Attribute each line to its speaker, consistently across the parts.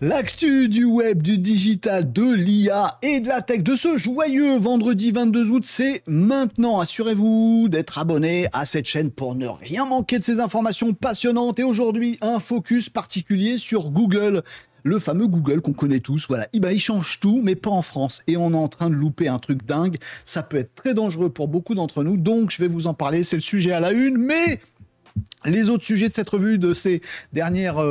Speaker 1: L'actu du web, du digital, de l'IA et de la tech de ce joyeux vendredi 22 août, c'est maintenant. Assurez-vous d'être abonné à cette chaîne pour ne rien manquer de ces informations passionnantes. Et aujourd'hui, un focus particulier sur Google. Le fameux Google qu'on connaît tous, voilà. Il change tout, mais pas en France. Et on est en train de louper un truc dingue. Ça peut être très dangereux pour beaucoup d'entre nous. Donc, je vais vous en parler. C'est le sujet à la une, mais... les autres sujets de cette revue de ces dernières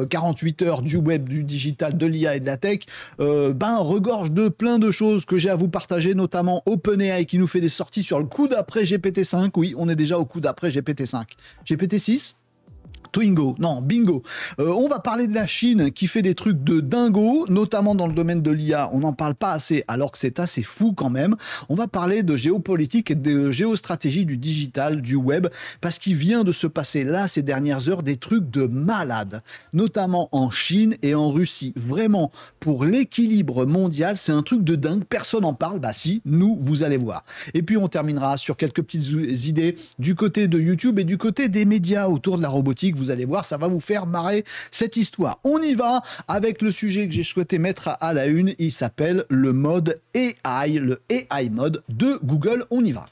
Speaker 1: 48 heures du web, du digital, de l'IA et de la tech, regorgent de plein de choses que j'ai à vous partager, notamment OpenAI qui nous fait des sorties sur le coup d'après GPT-5. Oui, on est déjà au coup d'après GPT-5. GPT-6 ? Twingo, non, bingo. On va parler de la Chine qui fait des trucs de dingo, notamment dans le domaine de l'IA. On n'en parle pas assez, alors que c'est assez fou quand même. On va parler de géopolitique et de géostratégie du digital, du web, parce qu'il vient de se passer là, ces dernières heures, des trucs de malade, notamment en Chine et en Russie. Vraiment, pour l'équilibre mondial, c'est un truc de dingue. Personne n'en parle. Bah si, nous, vous allez voir. Et puis, on terminera sur quelques petites idées du côté de YouTube et du côté des médias autour de la robotique. Vous allez voir, ça va vous faire marrer cette histoire. On y va avec le sujet que j'ai souhaité mettre à la une. Il s'appelle le mode AI, le AI mode de Google. On y va.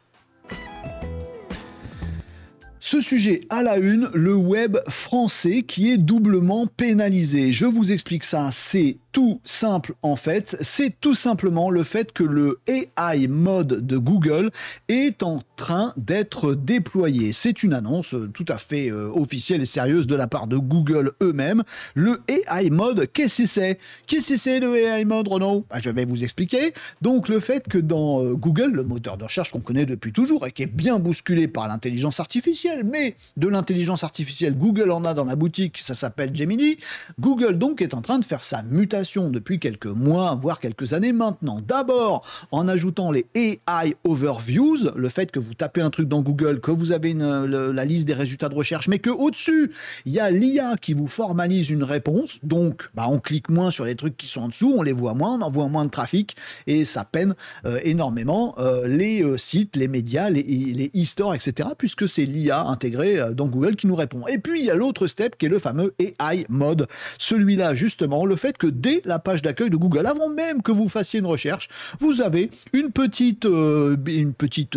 Speaker 1: Ce sujet à la une, le web français qui est doublement pénalisé. Je vous explique ça, c'est tout simple en fait. C'est tout simplement le fait que le AI mode de Google est en train d'être déployé. C'est une annonce tout à fait officielle et sérieuse de la part de Google eux-mêmes. Le AI mode, qu'est-ce que c'est? Qu'est-ce que c'est le AI mode, Renaud? Je vais vous expliquer. Donc le fait que dans Google, le moteur de recherche qu'on connaît depuis toujours et qui est bien bousculé par l'intelligence artificielle, mais de l'intelligence artificielle, Google en a dans la boutique, ça s'appelle Gemini. Google donc est en train de faire sa mutation depuis quelques mois, voire quelques années maintenant. D'abord, en ajoutant les AI Overviews, le fait que vous tapez un truc dans Google, que vous avez la liste des résultats de recherche, mais qu'au-dessus, il y a l'IA qui vous formalise une réponse. Donc, on clique moins sur les trucs qui sont en dessous, on les voit moins, on envoie moins de trafic, et ça peine énormément les sites, les médias, les e-stores, etc., puisque c'est l'IA intégrée dans Google qui nous répond. Et puis, il y a l'autre step qui est le fameux AI mode. Celui-là, justement, le fait que dès la page d'accueil de Google, avant même que vous fassiez une recherche, vous avez une petite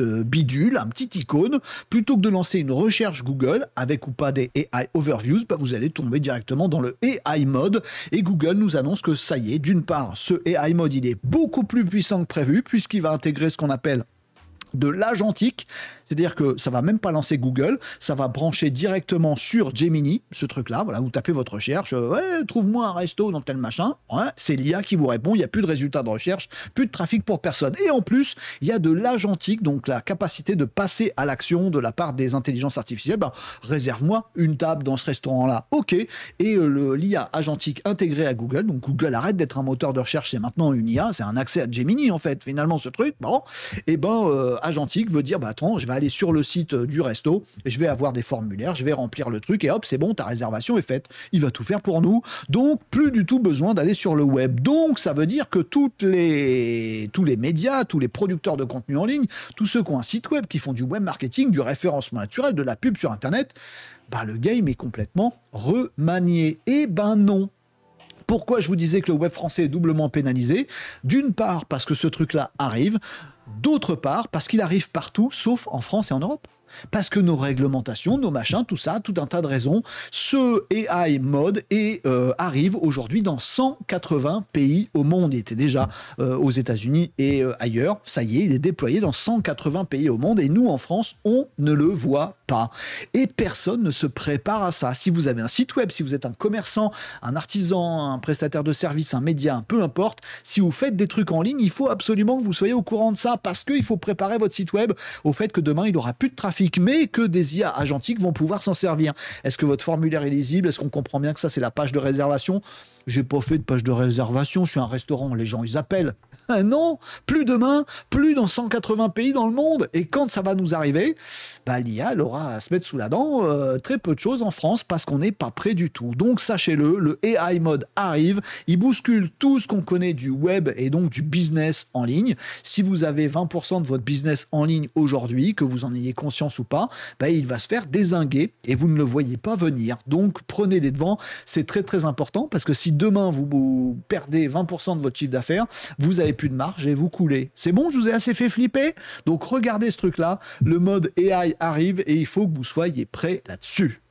Speaker 1: bidule, un petit icône. Plutôt que de lancer une recherche Google, avec ou pas des AI Overviews, vous allez tomber directement dans le AI mode. Et Google nous annonce que ça y est, d'une part, ce AI mode, il est beaucoup plus puissant que prévu, puisqu'il va intégrer ce qu'on appelle de l'agentique, c'est-à-dire que ça va même pas lancer Google, ça va brancher directement sur Gemini, ce truc-là, voilà, vous tapez votre recherche, trouve-moi un resto dans tel machin, c'est l'IA qui vous répond, il n'y a plus de résultats de recherche, plus de trafic pour personne. Et en plus, il y a de l'agentique, donc la capacité de passer à l'action de la part des intelligences artificielles, réserve-moi une table dans ce restaurant-là, ok, et l'IA agentique intégrée à Google, donc Google arrête d'être un moteur de recherche, c'est maintenant une IA, c'est un accès à Gemini en fait, finalement ce truc, agentique veut dire, attends, je vais aller sur le site du resto, et je vais avoir des formulaires, je vais remplir le truc, et hop, c'est bon, ta réservation est faite. Il va tout faire pour nous. Donc, plus du tout besoin d'aller sur le web. Donc, ça veut dire que tous les médias, tous les producteurs de contenu en ligne, tous ceux qui ont un site web, qui font du web marketing, du référencement naturel, de la pub sur Internet, le game est complètement remanié. Eh non. Pourquoi je vous disais que le web français est doublement pénalisé? D'une part, parce que ce truc-là arrive. D'autre part, parce qu'il arrive partout, sauf en France et en Europe. Parce que nos réglementations, nos machins, tout ça, tout un tas de raisons, ce AI mode arrive aujourd'hui dans 180 pays au monde. Il était déjà aux États-Unis et ailleurs. Ça y est, il est déployé dans 180 pays au monde. Et nous, en France, on ne le voit pas. Et personne ne se prépare à ça. Si vous avez un site web, si vous êtes un commerçant, un artisan, un prestataire de service, un média, peu importe, si vous faites des trucs en ligne, il faut absolument que vous soyez au courant de ça parce qu'il faut préparer votre site web au fait que demain, il n'aura plus de trafic, mais que des IA agentiques vont pouvoir s'en servir. Est-ce que votre formulaire est lisible? Est-ce qu'on comprend bien que ça, c'est la page de réservation? j'ai pas fait de page de réservation, je suis un restaurant, les gens ils appellent. Ah non, plus demain, plus dans 180 pays dans le monde. Et quand ça va nous arriver, bah, l'IA elle aura à se mettre sous la dent très peu de choses en France parce qu'on n'est pas prêt du tout. Donc sachez-le, le AI Mode arrive, il bouscule tout ce qu'on connaît du web et donc du business en ligne. Si vous avez 20% de votre business en ligne aujourd'hui, que vous en ayez conscience ou pas, bah, il va se faire dézinguer et vous ne le voyez pas venir. Donc prenez les devants, c'est très très important parce que si demain vous perdez 20% de votre chiffre d'affaires, vous avez plus de marge et vous coulez. C'est bon, je vous ai assez fait flipper? Donc regardez ce truc-là, le mode AI arrive et il faut que vous soyez prêts là-dessus.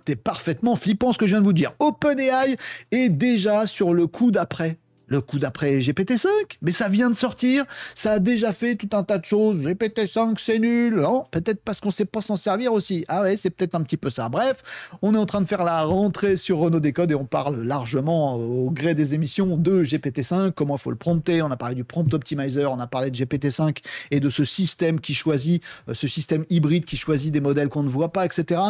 Speaker 1: C'est parfaitement flippant ce que je viens de vous dire. OpenAI est déjà sur le coup d'après. Le coup d'après GPT-5, mais ça vient de sortir, ça a déjà fait tout un tas de choses. GPT-5, c'est nul, non? Peut-être parce qu'on ne sait pas s'en servir aussi. Ah ouais, c'est peut-être un petit peu ça. Bref, on est en train de faire la rentrée sur Renault Décode et on parle largement au gré des émissions de GPT-5, comment il faut le prompter. On a parlé du prompt optimizer, on a parlé de GPT-5 et de ce système qui choisit, ce système hybride qui choisit des modèles qu'on ne voit pas, etc.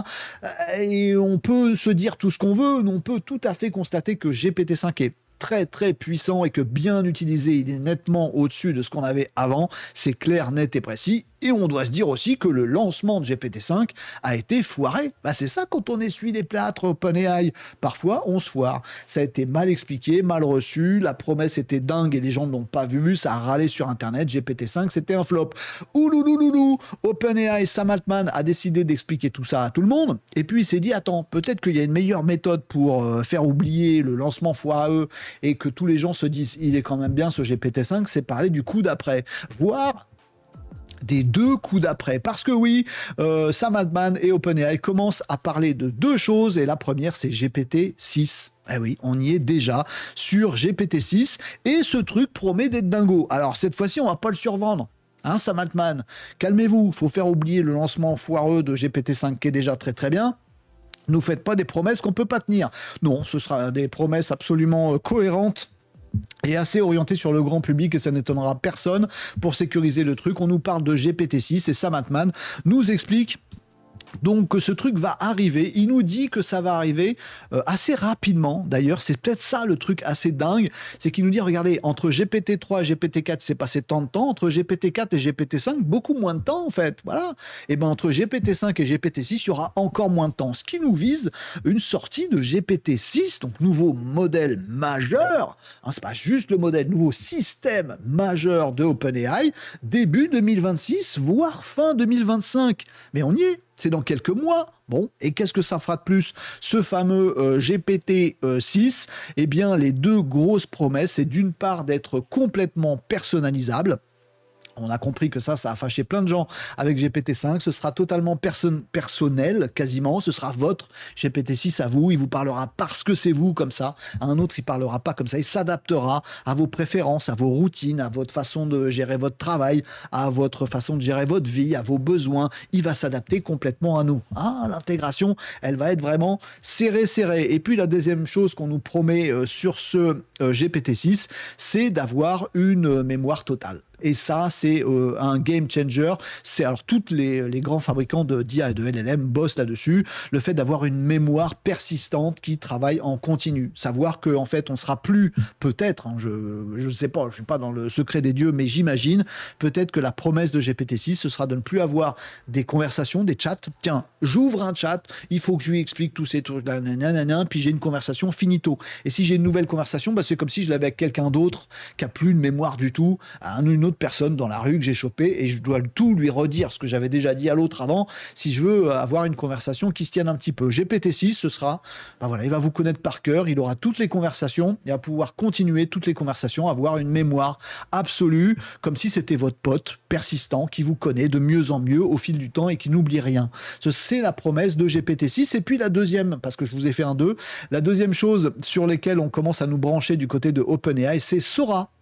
Speaker 1: Et on peut se dire tout ce qu'on veut, mais on peut tout à fait constater que GPT-5 est très très puissant et que bien utilisé, il est nettement au-dessus de ce qu'on avait avant. C'est clair, net et précis. Et on doit se dire aussi que le lancement de GPT-5 a été foiré. Bah c'est ça quand on essuie les plâtres OpenAI. Parfois, on se foire. Ça a été mal expliqué, mal reçu. La promesse était dingue et les gens ne l'ont pas vu. Ça a râlé sur Internet. GPT-5, c'était un flop. Ouloulouloulou. OpenAI, Sam Altman a décidé d'expliquer tout ça à tout le monde. Et puis il s'est dit, attends, peut-être qu'il y a une meilleure méthode pour faire oublier le lancement foireux et que tous les gens se disent, il est quand même bien ce GPT-5, c'est parler du coup d'après. Voire des deux coups d'après. Parce que oui, Sam Altman et OpenAI commencent à parler de deux choses, et la première, c'est GPT-6. Eh oui, on y est déjà sur GPT-6, et ce truc promet d'être dingo. Alors, cette fois-ci, on va pas le survendre. Hein, Sam Altman, calmez-vous, faut faire oublier le lancement foireux de GPT-5 qui est déjà très très bien. Ne faites pas des promesses qu'on peut pas tenir. Non, ce sera des promesses absolument cohérentes et assez orienté sur le grand public, et ça n'étonnera personne. Pour sécuriser le truc, on nous parle de GPT-6 et Sam Altman nous explique donc que ce truc va arriver. Il nous dit que ça va arriver assez rapidement. D'ailleurs, c'est peut-être ça le truc assez dingue, c'est qu'il nous dit, regardez, entre GPT-3 et GPT-4, c'est passé tant de temps, entre GPT-4 et GPT-5, beaucoup moins de temps en fait. Voilà. Et bien entre GPT-5 et GPT-6, il y aura encore moins de temps. Ce qui nous vise une sortie de GPT-6, donc nouveau modèle majeur, hein, c'est pas juste le modèle, nouveau système majeur de OpenAI, début 2026, voire fin 2025. Mais on y est. C'est dans quelques mois. Bon, et qu'est-ce que ça fera de plus? Ce fameux GPT-6, eh bien, les deux grosses promesses, c'est d'une part d'être complètement personnalisable. On a compris que ça a fâché plein de gens avec GPT-5. Ce sera totalement personnel, quasiment. Ce sera votre GPT-6 à vous. Il vous parlera parce que c'est vous, comme ça. Un autre, il parlera pas comme ça. Il s'adaptera à vos préférences, à vos routines, à votre façon de gérer votre travail, à votre façon de gérer votre vie, à vos besoins. Il va s'adapter complètement à nous. Ah, l'intégration, elle va être vraiment serrée. Et puis, la deuxième chose qu'on nous promet sur ce GPT-6, c'est d'avoir une mémoire totale. Et ça, c'est un game changer. C'est alors toutes les grands fabricants d'IA et de LLM bossent là-dessus. Le fait d'avoir une mémoire persistante qui travaille en continu. Savoir que en fait, on sera plus peut-être. Hein, je ne sais pas. Je suis pas dans le secret des dieux, mais j'imagine peut-être que la promesse de GPT-6, ce sera de ne plus avoir des conversations, des chats. Tiens, j'ouvre un chat. Il faut que je lui explique tous ces trucs. Puis j'ai une conversation finito. Et si j'ai une nouvelle conversation, bah, c'est comme si je l'avais avec quelqu'un d'autre qui a plus de mémoire du tout, une autre personne dans la rue que j'ai chopé, et je dois tout lui redire ce que j'avais déjà dit à l'autre avant si je veux avoir une conversation qui se tienne un petit peu. GPT-6, ce sera, ben voilà, il va vous connaître par cœur, il aura toutes les conversations, il va pouvoir continuer toutes les conversations, avoir une mémoire absolue, comme si c'était votre pote persistant qui vous connaît de mieux en mieux au fil du temps et qui n'oublie rien. C'est la promesse de GPT-6. Et puis la deuxième, parce que je vous ai fait un 2, la deuxième chose sur lesquelles on commence à nous brancher du côté de OpenAI, c'est Sora.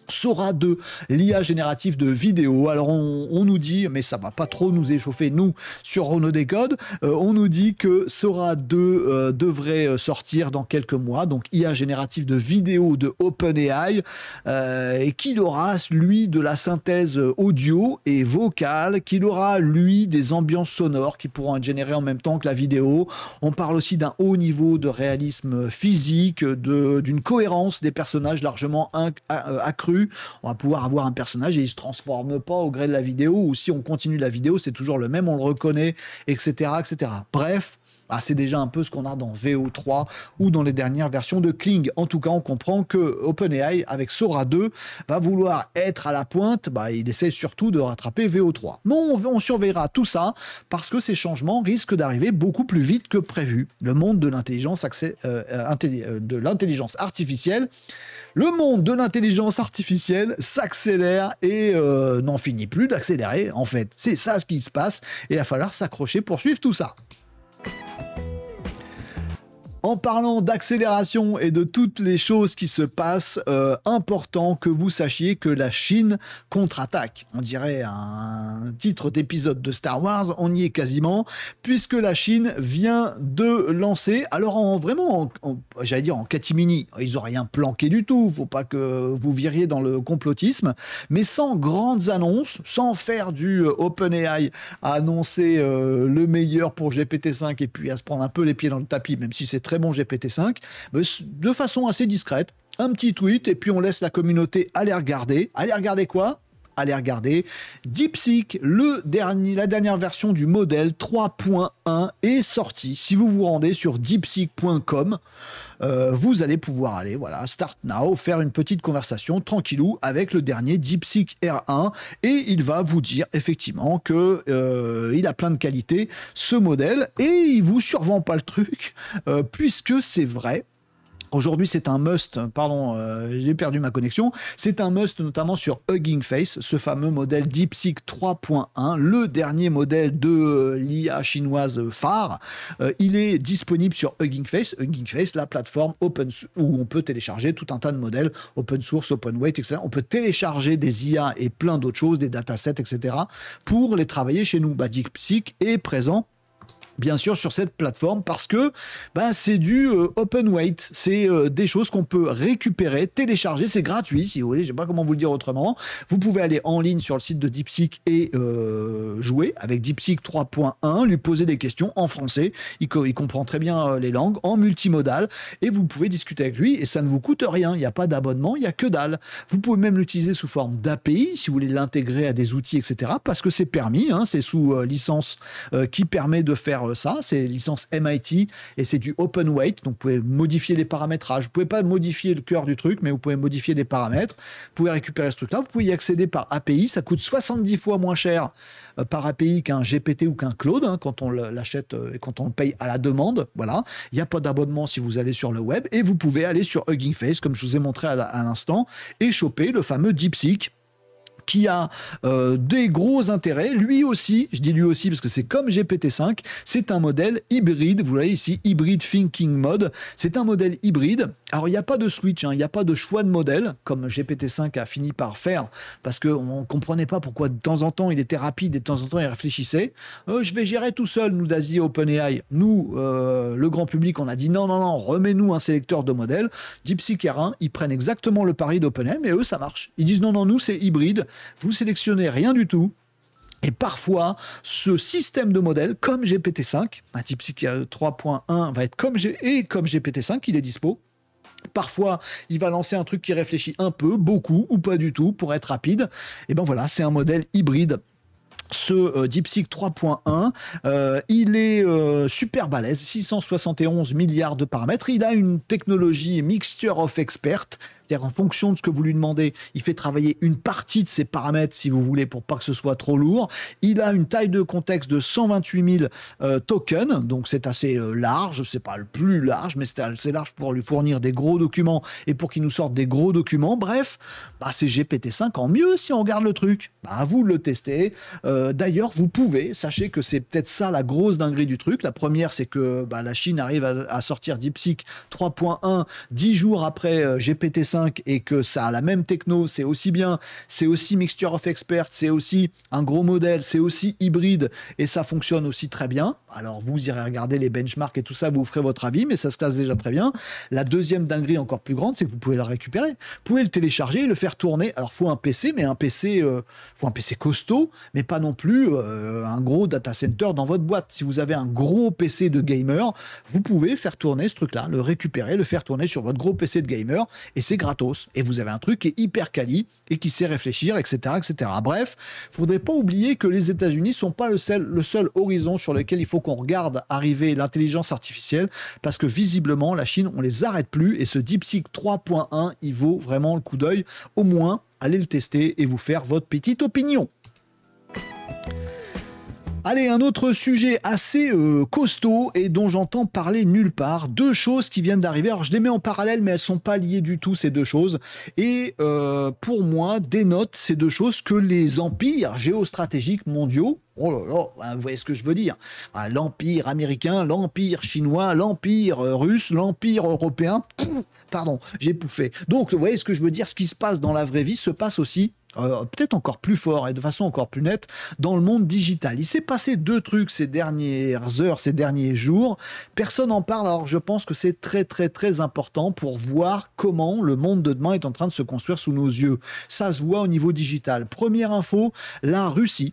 Speaker 1: Sora 2, l'IA générative de vidéo. Alors on nous dit, mais ça va pas trop nous échauffer nous sur Renault Décode, on nous dit que Sora 2 devrait sortir dans quelques mois, donc IA générative de vidéo de OpenAI, et qu'il aura lui de la synthèse audio et vocale, qu'il aura lui des ambiances sonores qui pourront être générées en même temps que la vidéo. On parle aussi d'un haut niveau de réalisme physique, d'une cohérence des personnages largement accrue. On va pouvoir avoir un personnage et il se transforme pas au gré de la vidéo, ou si on continue la vidéo, c'est toujours le même, on le reconnaît, etc., etc. Bref, c'est déjà un peu ce qu'on a dans VO3 ou dans les dernières versions de Kling. En tout cas, on comprend que OpenAI, avec Sora 2, va vouloir être à la pointe. Il essaie surtout de rattraper VO3. Mais on surveillera tout ça parce que ces changements risquent d'arriver beaucoup plus vite que prévu. Le monde de l'intelligence artificielle, s'accélère et n'en finit plus d'accélérer, en fait. C'est ça ce qui se passe et il va falloir s'accrocher pour suivre tout ça. En parlant d'accélération et de toutes les choses qui se passent, important que vous sachiez que la Chine contre-attaque. On dirait un titre d'épisode de Star Wars, on y est quasiment, puisque la Chine vient de lancer, alors j'allais dire en catimini, ils n'ont rien planqué du tout, faut pas que vous viriez dans le complotisme, mais sans grandes annonces, sans faire du OpenAI à annoncer le meilleur pour GPT-5 et puis à se prendre un peu les pieds dans le tapis, même si c'est très bon GPT-5, de façon assez discrète, un petit tweet et puis on laisse la communauté aller regarder. Aller regarder quoi ? Aller regarder DeepSeek, la dernière version du modèle 3.1 est sortie. Si vous vous rendez sur deepseek.com, vous allez pouvoir aller, start now, faire une petite conversation tranquillou avec le dernier DeepSeek R1 et il va vous dire effectivement que il a plein de qualités, ce modèle, et il vous survend pas le truc, puisque c'est vrai. Aujourd'hui, c'est un must, j'ai perdu ma connexion, c'est un must notamment sur Hugging Face, ce fameux modèle DeepSeek 3.1, le dernier modèle de l'IA chinoise phare. Il est disponible sur Hugging Face, la plateforme open où on peut télécharger tout un tas de modèles, open source, open weight, etc. On peut télécharger des IA et plein d'autres choses, des datasets, etc. pour les travailler chez nous. DeepSeek est présent bien sûr sur cette plateforme parce que c'est du open weight, c'est des choses qu'on peut récupérer, télécharger, c'est gratuit si vous voulez, je sais pas comment vous le dire autrement. Vous pouvez aller en ligne sur le site de DeepSeek et jouer avec DeepSeek 3.1, lui poser des questions en français, il comprend très bien les langues, en multimodal, et vous pouvez discuter avec lui et ça ne vous coûte rien, il n'y a pas d'abonnement, il n'y a que dalle. Vous pouvez même l'utiliser sous forme d'API si vous voulez l'intégrer à des outils, etc. parce que c'est permis, c'est sous licence qui permet de faire ça, c'est licence MIT et c'est du open weight, donc vous pouvez modifier les paramétrages, vous pouvez pas modifier le cœur du truc, mais vous pouvez modifier les paramètres, vous pouvez récupérer ce truc-là, vous pouvez y accéder par API, ça coûte 70 fois moins cher par API qu'un GPT ou qu'un Claude, quand on l'achète et quand on le paye à la demande, voilà, il n'y a pas d'abonnement si vous allez sur le web, et vous pouvez aller sur Hugging Face, comme je vous ai montré à l'instant, et choper le fameux DeepSeek, qui a des gros intérêts. Lui aussi, je dis lui aussi parce que c'est comme GPT-5, c'est un modèle hybride, vous voyez ici, Hybrid Thinking Mode, c'est un modèle hybride. Alors il n'y a pas de switch, il n'y a pas de choix de modèle, comme GPT-5 a fini par faire, parce qu'on ne comprenait pas pourquoi de temps en temps il était rapide et de temps en temps il réfléchissait. Je vais gérer tout seul, nous a dit OpenAI. Nous, le grand public, on a dit non, remets-nous un sélecteur de modèles. DeepSeek R1, ils prennent exactement le pari d'OpenAI, mais eux, ça marche. Ils disent non, nous, c'est hybride. Vous sélectionnez rien du tout. Et parfois, ce système de modèles, comme GPT-5, un DeepSeek 3.1 va être comme GPT-5, il est dispo. Parfois, il va lancer un truc qui réfléchit un peu, beaucoup ou pas du tout pour être rapide. Et ben voilà, c'est un modèle hybride. Ce DeepSeek 3.1, il est super balèze, 671 milliards de paramètres. Il a une technologie mixture of experts, c'est-à-dire en fonction de ce que vous lui demandez, il fait travailler une partie de ses paramètres, si vous voulez, pour pas que ce soit trop lourd. Il a une taille de contexte de 128 000 tokens, donc c'est assez large, c'est pas le plus large, mais c'est assez large pour lui fournir des gros documents et pour qu'il nous sorte des gros documents. Bref, c'est GPT-5 en mieux si on regarde le truc. À vous de le tester. D'ailleurs, vous pouvez, sachez que c'est peut-être ça la grosse dinguerie du truc. La première, c'est que la Chine arrive à sortir DeepSeek 3.1 10 jours après GPT-5 5 et que ça a la même techno, c'est aussi bien, c'est aussi Mixture of Experts, c'est aussi un gros modèle, c'est aussi hybride et ça fonctionne aussi très bien. Alors vous irez regarder les benchmarks et tout ça, vous ferez votre avis, mais ça se classe déjà très bien. La deuxième dinguerie encore plus grande, c'est que vous pouvez le récupérer. Vous pouvez le télécharger et le faire tourner. Alors faut un PC, mais faut un PC costaud, mais pas non plus un gros data center dans votre boîte. Si vous avez un gros PC de gamer, vous pouvez faire tourner ce truc-là, le récupérer, le faire tourner sur votre gros PC de gamer, et c'est gratos. Et vous avez un truc qui est hyper quali et qui sait réfléchir, etc., etc. Bref, faudrait pas oublier que les États-Unis sont pas le seul horizon sur lequel il faut qu'on regarde arriver l'intelligence artificielle, parce que visiblement, la Chine, on les arrête plus, et ce DeepSeek 3.1, il vaut vraiment le coup d'œil. Au moins, allez le tester et vous faire votre petite opinion. Allez, un autre sujet assez costaud et dont j'entends parler nulle part. Deux choses qui viennent d'arriver. Alors, je les mets en parallèle, mais elles ne sont pas liées du tout, ces deux choses. Et pour moi, dénotent ces deux choses que les empires géostratégiques mondiaux, oh là là, vous voyez ce que je veux dire. L'empire américain, l'empire chinois, l'empire russe, l'empire européen. Pardon, j'ai pouffé. Donc, vous voyez ce que je veux dire. Ce qui se passe dans la vraie vie se passe aussi peut-être encore plus fort et de façon encore plus nette dans le monde digital. Il s'est passé deux trucs ces dernières heures, ces derniers jours. Personne n'en parle, alors je pense que c'est très très très important pour voir comment le monde de demain est en train de se construire sous nos yeux. Ça se voit au niveau digital. Première info, la Russie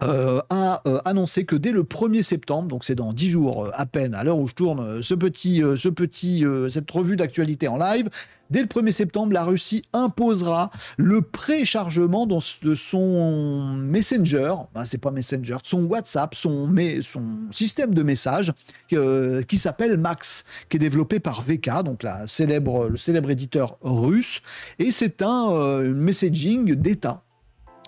Speaker 1: a annoncé que dès le 1er septembre, donc c'est dans 10 jours à peine, à l'heure où je tourne cette revue d'actualité en live, dès le 1er septembre, la Russie imposera le préchargement de son Messenger, c'est pas Messenger, son WhatsApp, son système de messages qui s'appelle Max, qui est développé par VK, donc le célèbre éditeur russe, et c'est un messaging d'État.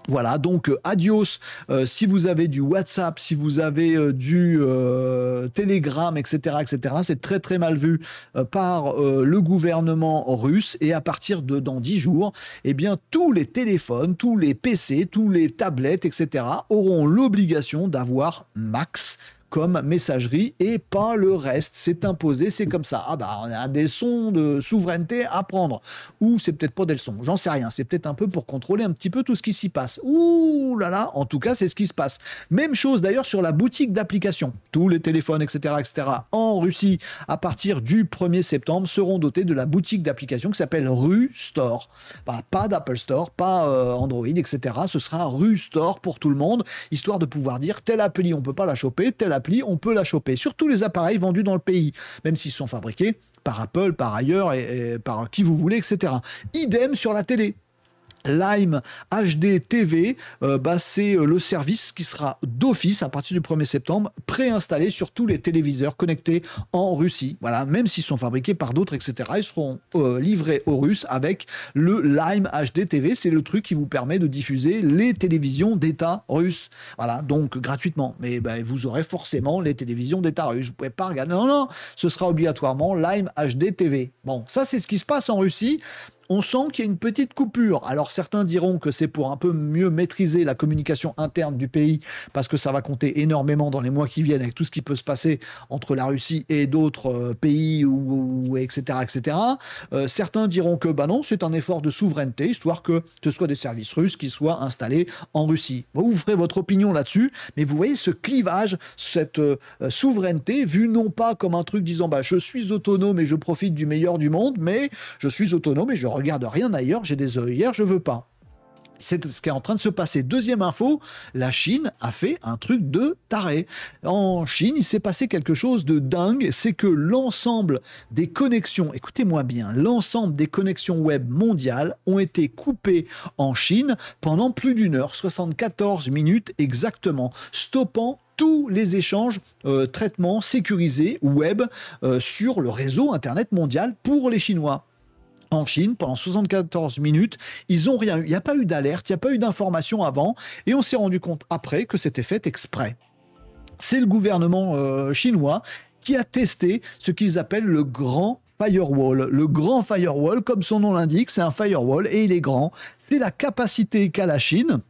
Speaker 1: Voilà, donc adios si vous avez du WhatsApp, si vous avez du Telegram, etc., etc., c'est très très mal vu par le gouvernement russe, et à partir de dans 10 jours, eh bien tous les téléphones, tous les PC, tous les tablettes, etc., auront l'obligation d'avoir Max comme messagerie et pas le reste. C'est imposé, c'est comme ça. On a des leçons de souveraineté à prendre. Ou c'est peut-être pas des leçons, j'en sais rien. C'est peut-être un peu pour contrôler un petit peu tout ce qui s'y passe. Ouh là là, en tout cas, c'est ce qui se passe. Même chose d'ailleurs sur la boutique d'applications. Tous les téléphones, etc., etc., en Russie, à partir du 1er septembre, seront dotés de la boutique d'applications qui s'appelle RuStore. Pas d'Apple Store, pas Android, etc. Ce sera RuStore pour tout le monde, histoire de pouvoir dire telle appli, on peut pas la choper, telle appli, on peut la choper sur tous les appareils vendus dans le pays, même s'ils sont fabriqués par Apple, par ailleurs, et par qui vous voulez, etc. Idem sur la télé. Lime HD TV, c'est le service qui sera d'office à partir du 1er septembre préinstallé sur tous les téléviseurs connectés en Russie. Voilà, même s'ils sont fabriqués par d'autres, etc., ils seront livrés aux Russes avec le Lime HD TV. C'est le truc qui vous permet de diffuser les télévisions d'État russes. Voilà, donc gratuitement. Mais vous aurez forcément les télévisions d'État russes. Vous ne pouvez pas regarder. Non, ce sera obligatoirement Lime HD TV. Bon, ça c'est ce qui se passe en Russie. On sent qu'il y a une petite coupure. Alors certains diront que c'est pour un peu mieux maîtriser la communication interne du pays, parce que ça va compter énormément dans les mois qui viennent avec tout ce qui peut se passer entre la Russie et d'autres pays, etc. etc. Certains diront que non, c'est un effort de souveraineté, histoire que ce soit des services russes qui soient installés en Russie. Vous ferez votre opinion là-dessus, mais vous voyez ce clivage, cette souveraineté, vue non pas comme un truc disant je suis autonome et je profite du meilleur du monde, mais je suis autonome et je regarde rien ailleurs, j'ai des œillères, je veux pas. C'est ce qui est en train de se passer. Deuxième info, la Chine a fait un truc de taré. En Chine, il s'est passé quelque chose de dingue, c'est que l'ensemble des connexions, écoutez-moi bien, l'ensemble des connexions web mondiales ont été coupées en Chine pendant plus d'une heure, 74 minutes exactement, stoppant tous les échanges, traitements sécurisés web sur le réseau Internet mondial pour les Chinois. En Chine, pendant 74 minutes, ils n'ont rien eu. Il n'y a pas eu d'alerte, il n'y a pas eu d'information avant, et on s'est rendu compte après que c'était fait exprès. C'est le gouvernement chinois qui a testé ce qu'ils appellent le grand firewall. Le grand firewall, comme son nom l'indique, c'est un firewall et il est grand. C'est la capacité qu'a la Chine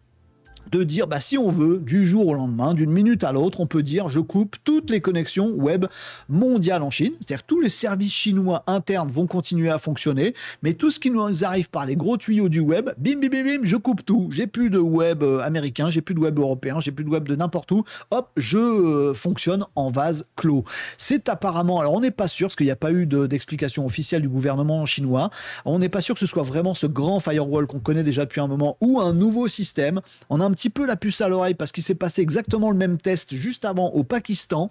Speaker 1: de dire, bah, si on veut, du jour au lendemain, d'une minute à l'autre, on peut dire, je coupe toutes les connexions web mondiales en Chine. C'est-à-dire que tous les services chinois internes vont continuer à fonctionner, mais tout ce qui nous arrive par les gros tuyaux du web, bim, bim, bim, bim, je coupe tout. J'ai plus de web américain, j'ai plus de web européen, j'ai plus de web de n'importe où. Hop, je fonctionne en vase clos. C'est apparemment, alors on n'est pas sûr, parce qu'il n'y a pas eu d'explication officielle du gouvernement chinois, on n'est pas sûr que ce soit vraiment ce grand firewall qu'on connaît déjà depuis un moment, ou un nouveau système. On a un petit peu la puce à l'oreille parce qu'il s'est passé exactement le même test juste avant au Pakistan,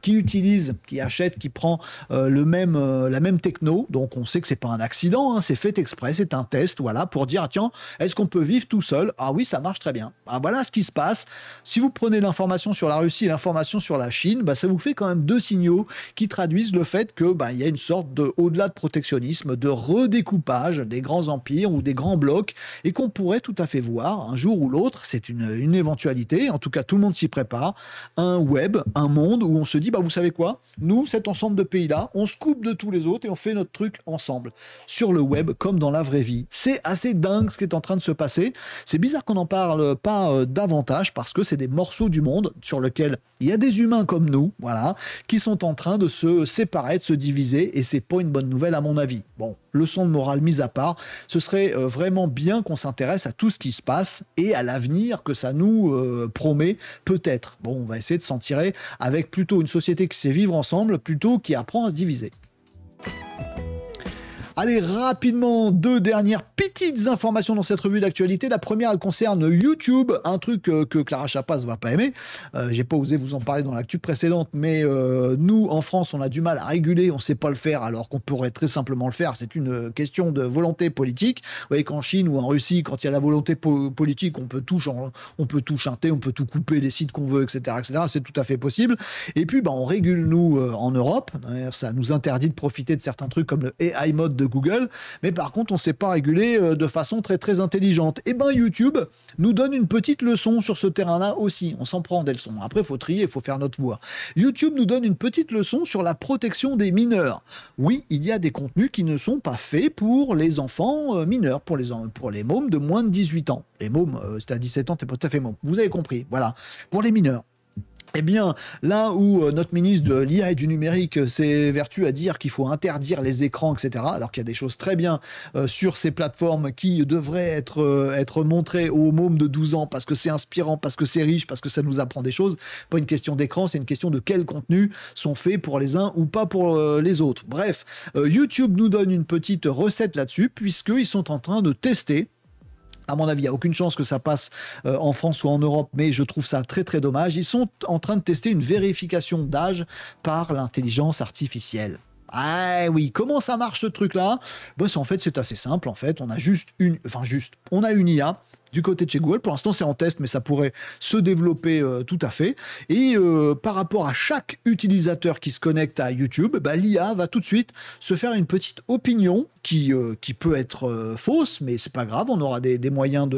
Speaker 1: qui achète, qui prend la même techno. Donc on sait que c'est pas un accident, hein, c'est fait exprès, c'est un test, voilà, pour dire tiens, est-ce qu'on peut vivre tout seul? Ah oui, ça marche très bien. Ah, voilà ce qui se passe. Si vous prenez l'information sur la Russie et l'information sur la Chine, bah, ça vous fait quand même deux signaux qui traduisent le fait que bah, y a une sorte de, au-delà de protectionnisme, de redécoupage des grands empires ou des grands blocs, et qu'on pourrait tout à fait voir un jour ou l'autre, c'est une éventualité, en tout cas tout le monde s'y prépare, un web, un monde où on se dit, bah, vous savez quoi, nous, cet ensemble de pays-là, on se coupe de tous les autres et on fait notre truc ensemble, sur le web comme dans la vraie vie. C'est assez dingue ce qui est en train de se passer. C'est bizarre qu'on n'en parle pas davantage, parce que c'est des morceaux du monde sur lesquels il y a des humains comme nous, voilà, qui sont en train de se séparer, de se diviser, et c'est pas une bonne nouvelle à mon avis. Bon, leçon de morale mise à part, ce serait vraiment bien qu'on s'intéresse à tout ce qui se passe et à l'avenir que ça nous promet, peut-être. Bon, on va essayer de s'en tirer avec plutôt une société qui sait vivre ensemble, plutôt qui apprend à se diviser. Allez, rapidement, deux dernières petites informations dans cette revue d'actualité. La première, elle concerne YouTube, un truc que Clara Chapas va pas aimer. J'ai pas osé vous en parler dans l'actu précédente, mais nous, en France, on a du mal à réguler, on sait pas le faire, alors qu'on pourrait très simplement le faire. C'est une question de volonté politique. Vous voyez qu'en Chine ou en Russie, quand il y a la volonté politique, on peut tout chanter, on peut tout couper, les sites qu'on veut, etc., etc. C'est tout à fait possible. Et puis, bah, on régule, nous, en Europe. Ça nous interdit de profiter de certains trucs comme le AI mode de Google, mais par contre on ne sait pas réguler de façon très très intelligente. Et ben YouTube nous donne une petite leçon sur ce terrain-là aussi. On s'en prend des leçons. Après il faut trier, il faut faire notre voix. YouTube nous donne une petite leçon sur la protection des mineurs. Oui, il y a des contenus qui ne sont pas faits pour les enfants mineurs, pour les mômes de moins de 18 ans. Les mômes, c'est à 17 ans, t'es pas tout à fait môme. Vous avez compris, voilà. Pour les mineurs. Eh bien, là où notre ministre de l'IA et du numérique s'évertue à dire qu'il faut interdire les écrans, etc., alors qu'il y a des choses très bien sur ces plateformes qui devraient être montrées aux mômes de 12 ans parce que c'est inspirant, parce que c'est riche, parce que ça nous apprend des choses. Pas une question d'écran, c'est une question de quels contenus sont faits pour les uns ou pas pour les autres. Bref, YouTube nous donne une petite recette là-dessus, puisqu'ils sont en train de tester. À mon avis, il n'y a aucune chance que ça passe en France ou en Europe, mais je trouve ça très très dommage. Ils sont en train de tester une vérification d'âge par l'intelligence artificielle. Ah oui, comment ça marche ce truc-là? Bah, en fait, c'est assez simple. En fait, on a on a une IA. Du côté de chez Google, pour l'instant c'est en test, mais ça pourrait se développer tout à fait. Et par rapport à chaque utilisateur qui se connecte à YouTube, bah, l'IA va tout de suite se faire une petite opinion qui peut être fausse, mais c'est pas grave, on aura des moyens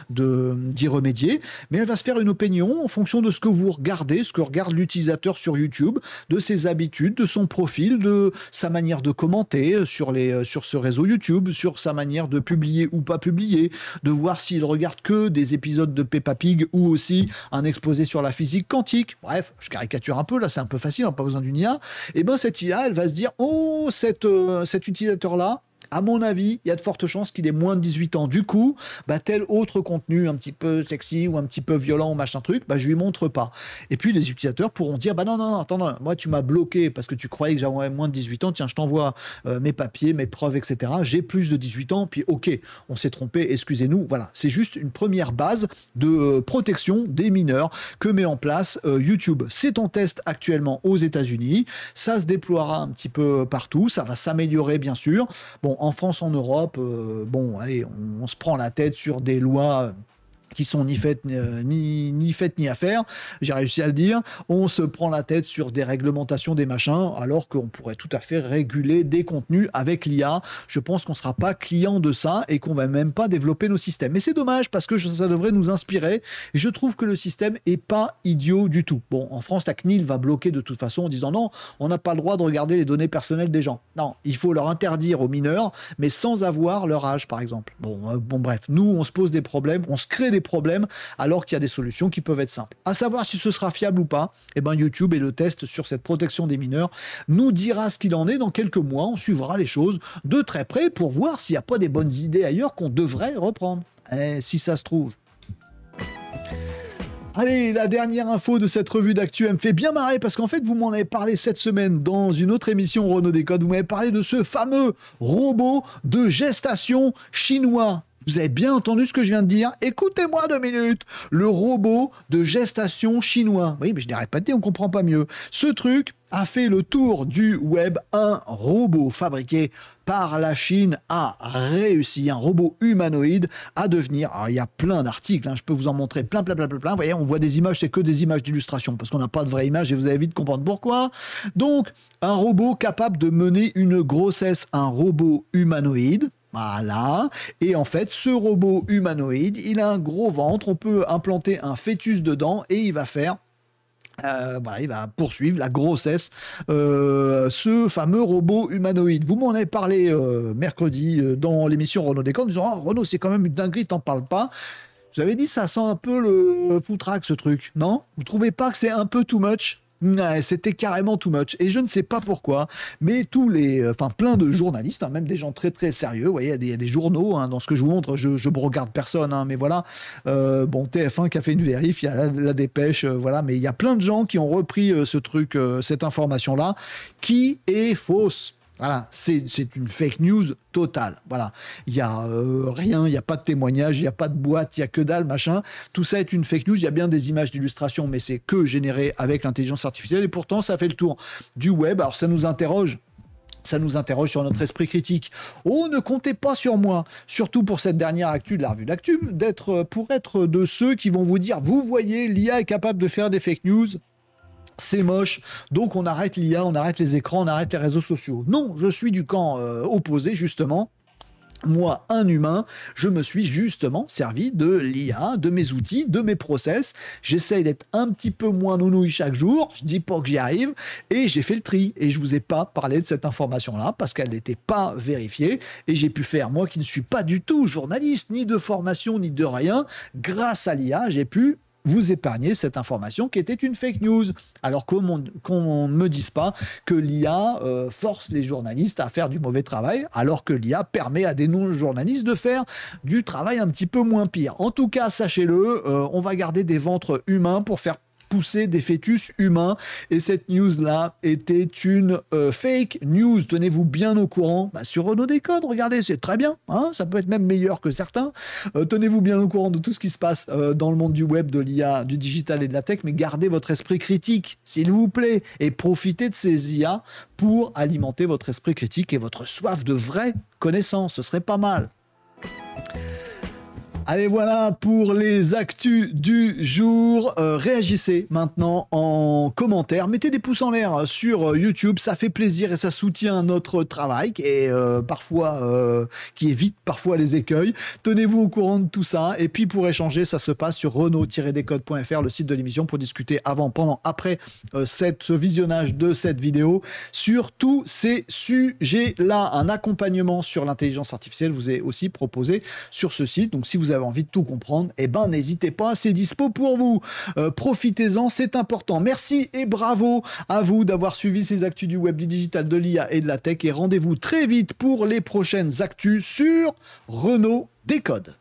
Speaker 1: d'y remédier. Mais elle va se faire une opinion en fonction de ce que vous regardez, ce que regarde l'utilisateur sur YouTube, de ses habitudes, de son profil, de sa manière de commenter sur ce réseau YouTube, sur sa manière de publier ou pas publier, de voir s'il regarde que des épisodes de Peppa Pig ou aussi un exposé sur la physique quantique. Bref, je caricature un peu, là c'est un peu facile, on n'a pas besoin d'une IA. Et bien cette IA, elle va se dire, oh, cet utilisateur-là, à mon avis, il y a de fortes chances qu'il ait moins de 18 ans. Du coup, bah, tel autre contenu un petit peu sexy ou un petit peu violent ou machin truc, bah, je lui montre pas. Et puis les utilisateurs pourront dire, bah non, attends, moi tu m'as bloqué parce que tu croyais que j'avais moins de 18 ans, tiens, je t'envoie mes papiers, mes preuves, etc. J'ai plus de 18 ans, puis ok, on s'est trompé, excusez-nous. Voilà, c'est juste une première base de protection des mineurs que met en place YouTube. C'est en test actuellement aux États-Unis, ça se déploiera un petit peu partout, ça va s'améliorer bien sûr. Bon, en France, en Europe, bon, allez, on se prend la tête sur des lois qui sont ni faites ni à faire, j'ai réussi à le dire. On se prend la tête sur des réglementations, des machins, alors qu'on pourrait tout à fait réguler des contenus avec l'IA. Je pense qu'on ne sera pas client de ça et qu'on ne va même pas développer nos systèmes. Mais c'est dommage parce que ça devrait nous inspirer et je trouve que le système est pas idiot du tout. Bon, en France, la CNIL va bloquer de toute façon en disant non, on n'a pas le droit de regarder les données personnelles des gens. Non, il faut leur interdire aux mineurs, mais sans avoir leur âge, par exemple. Bon, bref, nous, on se pose des problèmes, on se crée des les problèmes, alors qu'il y a des solutions qui peuvent être simples. À savoir si ce sera fiable ou pas, eh ben YouTube et le test sur cette protection des mineurs nous dira ce qu'il en est dans quelques mois. On suivra les choses de très près pour voir s'il n'y a pas des bonnes idées ailleurs qu'on devrait reprendre. Si ça se trouve. Allez, la dernière info de cette revue d'actu, elle me fait bien marrer parce qu'en fait, vous m'en avez parlé cette semaine dans une autre émission Renault Décode. Vous m'avez parlé de ce fameux robot de gestation chinois. Vous avez bien entendu ce que je viens de dire? Écoutez-moi 2 minutes. Le robot de gestation chinois. Oui, mais je l'ai répété, on comprend pas mieux. Ce truc a fait le tour du web. Un robot fabriqué par la Chine a réussi, un robot humanoïde, à devenir... Alors, il y a plein d'articles, je peux vous en montrer plein. Vous voyez, on voit des images, c'est que des images d'illustration, parce qu'on n'a pas de vraies images et vous allez vite comprendre pourquoi. Donc, un robot capable de mener une grossesse, un robot humanoïde. Voilà, et en fait, ce robot humanoïde, il a un gros ventre, on peut implanter un fœtus dedans et il va faire... il va poursuivre la grossesse, ce fameux robot humanoïde. Vous m'en avez parlé mercredi dans l'émission Renault Décode, en disant « Renault, c'est quand même une dinguerie, t'en parles pas ». Vous avez dit ça sent un peu le foutraque, ce truc, non? Vous trouvez pas que c'est un peu too much? Ouais, c'était carrément too much. Et je ne sais pas pourquoi, mais plein de journalistes, même des gens très très sérieux, vous voyez, il y a des journaux, dans ce que je vous montre, je ne regarde personne, mais voilà. TF1 qui a fait une vérif, il y a la Dépêche, voilà, mais il y a plein de gens qui ont repris ce truc, cette information-là, qui est fausse. Voilà, c'est une fake news totale. Voilà, il n'y a rien, il n'y a pas de témoignage, il n'y a pas de boîte, il n'y a que dalle, machin. Tout ça est une fake news. Il y a bien des images d'illustration, mais c'est que généré avec l'intelligence artificielle. Et pourtant, ça fait le tour du web. Alors, ça nous interroge sur notre esprit critique. Oh, ne comptez pas sur moi, surtout pour cette dernière actu de la revue d'actu, pour être de ceux qui vont vous dire, vous voyez, l'IA est capable de faire des fake news. C'est moche, donc on arrête l'IA, on arrête les écrans, on arrête les réseaux sociaux. Non, je suis du camp opposé, justement. Moi, un humain, je me suis justement servi de l'IA, de mes outils, de mes process. J'essaye d'être un petit peu moins nounouille chaque jour. Je dis pas que j'y arrive. Et j'ai fait le tri. Et je vous ai pas parlé de cette information-là parce qu'elle n'était pas vérifiée. Et j'ai pu faire, moi qui ne suis pas du tout journaliste, ni de formation, ni de rien, grâce à l'IA, j'ai pu vous épargner cette information qui était une fake news. Alors qu'on ne me dise pas que l'IA force les journalistes à faire du mauvais travail, alors que l'IA permet à des non-journalistes de faire du travail un petit peu moins pire. En tout cas, sachez-le, on va garder des ventres humains pour faire pousser des fœtus humains. Et cette news-là était une fake news. Tenez-vous bien au courant sur Renault Décode. Regardez, c'est très bien. Ça peut être même meilleur que certains. Tenez-vous bien au courant de tout ce qui se passe dans le monde du web, de l'IA, du digital et de la tech. Mais gardez votre esprit critique, s'il vous plaît. Et profitez de ces IA pour alimenter votre esprit critique et votre soif de vraie connaissance. Ce serait pas mal. Allez, voilà pour les actus du jour. Réagissez maintenant en commentaire. Mettez des pouces en l'air sur YouTube. Ça fait plaisir et ça soutient notre travail qui évite parfois les écueils. Tenez-vous au courant de tout ça. Et puis pour échanger, ça se passe sur renault-décode.fr, le site de l'émission, pour discuter avant, pendant, après ce visionnage de cette vidéo sur tous ces sujets-là. Un accompagnement sur l'intelligence artificielle vous est aussi proposé sur ce site. Donc si vous avez envie de tout comprendre, n'hésitez pas, c'est dispo pour vous. Profitez-en, c'est important. Merci et bravo à vous d'avoir suivi ces actus du web, du digital, de l'IA et de la tech. Et rendez-vous très vite pour les prochaines actus sur Renault Décode.